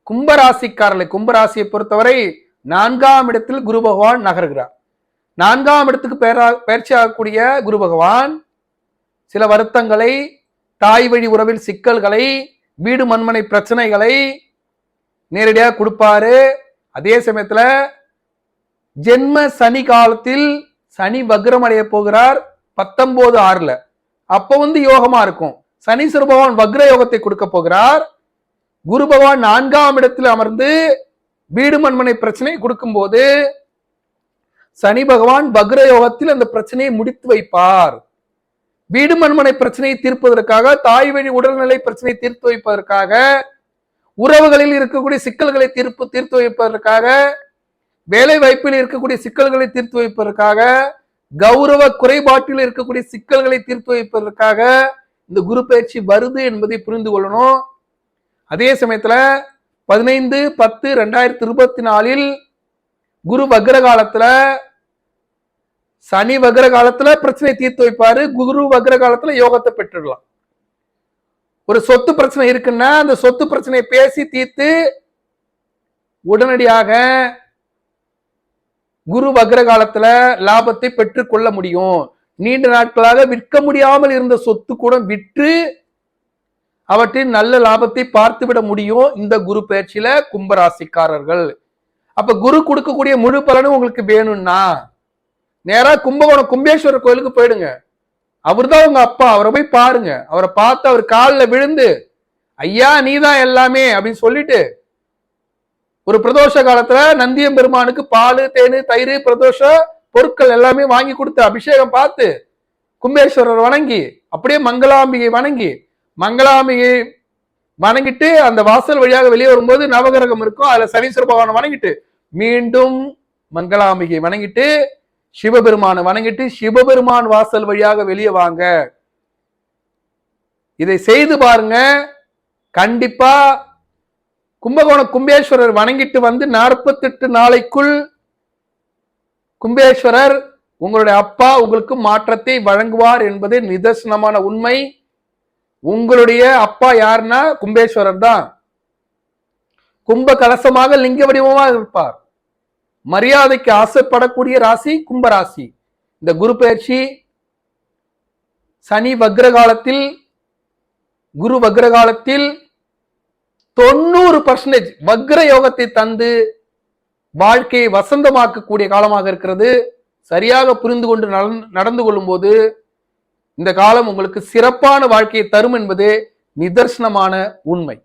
கும்பராசிக்காரர்களை, கும்பராசியை பொறுத்தவரை 4ஆம் இடத்தில் குரு பகவான் நகர்கிறார். 4ஆம் இடத்துக்கு பயிற்சி ஆகக்கூடிய குரு பகவான் சில வருத்தங்களை, தாய் வழி உறவில் சிக்கல்களை, வீடு மண்மனை பிரச்சனைகளை நேரடியாக கொடுப்பாரு. அதே சமயத்துல ஜென்ம சனி காலத்தில் சனி வக்ரம் அடைய போகிறார் 19/6. அப்ப யோகமா இருக்கும். சனீஸ்வர பகவான் வக்ர யோகத்தை கொடுக்க போகிறார். குரு பகவான் 4ஆம் இடத்தில் அமர்ந்து வீடு மண்மனை பிரச்சனை கொடுக்கும் போது சனி பகவான் வக்ர யோகத்தில் அந்த பிரச்சனையை முடித்து வைப்பார். வீடு மண்மனை பிரச்சனையை தீர்ப்பதற்காக, தாய் வழி உடல்நிலை பிரச்சனையை தீர்த்து வைப்பதற்காக, உறவுகளில் இருக்கக்கூடிய சிக்கல்களை தீர்த்து வைப்பதற்காக, வேலை வாய்ப்பில் இருக்கக்கூடிய சிக்கல்களை தீர்த்து வைப்பதற்காக, கௌரவ குறைபாட்டில் இருக்கக்கூடிய சிக்கல்களை தீர்த்து வைப்பதற்காக இந்த குரு பயிற்சி வருது என்பதை புரிந்து கொள்ளணும். அதே சமயத்துல 15/10/2024 குரு வக்ர காலத்துல, சனி வக்ர காலத்துல பிரச்சனை தீர்த்து வைப்பாரு. குரு வக்ர காலத்துல யோகத்தை பெற்றுடலாம். ஒரு சொத்து பிரச்சனை இருக்குன்னா அந்த சொத்து பிரச்சனையை பேசி தீர்த்து உடனடியாக குரு வக்ர காலத்துல லாபத்தை பெற்றுக் கொள்ள முடியும். நீண்ட நாட்களாக விற்க முடியாமல் இருந்த சொத்து கூட விற்று அவற்றின் நல்ல லாபத்தை பார்த்துவிட முடியும் இந்த குரு பயிற்சியில கும்பராசிக்காரர்கள். அப்ப குரு கொடுக்கக்கூடிய முழு பலனும் உங்களுக்கு வேணும்னா நேரா கும்பகோணம் கும்பேஸ்வரர் கோயிலுக்கு போயிடுங்க. அவர் தான் உங்க அப்பா. அவரை போய் பாருங்க. அவரை பார்த்து அவர் காலில் விழுந்து ஐயா நீதான் எல்லாமே அப்படின்னு சொல்லிட்டு, ஒரு பிரதோஷ காலத்துல நந்தியம் பெருமானுக்கு பால், தேனு, தயிர், பிரதோஷ பொருட்கள் எல்லாமே வாங்கி கொடுத்து அபிஷேகம் பார்த்து கும்பேஸ்வரர் வணங்கி, அப்படியே மங்களாம்பிகை வணங்கிட்டு அந்த வாசல் வழியாக வெளியே வரும்போது நவகிரகம் இருக்கும், அதுல சனீஸ்வர பகவானை வணங்கிட்டு மீண்டும் மங்களாம்பிகை வணங்கிட்டு சிவபெருமானை வணங்கிட்டு சிவபெருமான் வாசல் வழியாக வெளியே வாங்க. இதை செய்து பாருங்க. கண்டிப்பா கும்பகோணம் கும்பேஸ்வரர் வணங்கிட்டு வந்து 48 நாளைக்குள் கும்பேஸ்வரர் உங்களுடைய அப்பா உங்களுக்கு மாற்றத்தை வழங்குவார் என்பது நிதர்சனமான உண்மை. உங்களுடைய அப்பா யாருன்னா கும்பேஸ்வரர் தான். கும்ப கலசமாக லிங்க வடிவமாக இருப்பார். மரியாதைக்கு ஆசைப்படக்கூடிய ராசி கும்பராசி. இந்த குரு பயிற்சி சனி வக்ர காலத்தில், குரு வக்ர காலத்தில் 90% வக்ர யோகத்தை தந்து வாழ்க்கையை வசந்தமாக்கக்கூடிய காலமாக இருக்கிறது. சரியாக புரிந்து கொண்டு நடந்து கொள்ளும் போது இந்த காலம் உங்களுக்கு சிறப்பான வாழ்க்கையை தரும் என்பதே நிதர்சனமான உண்மை.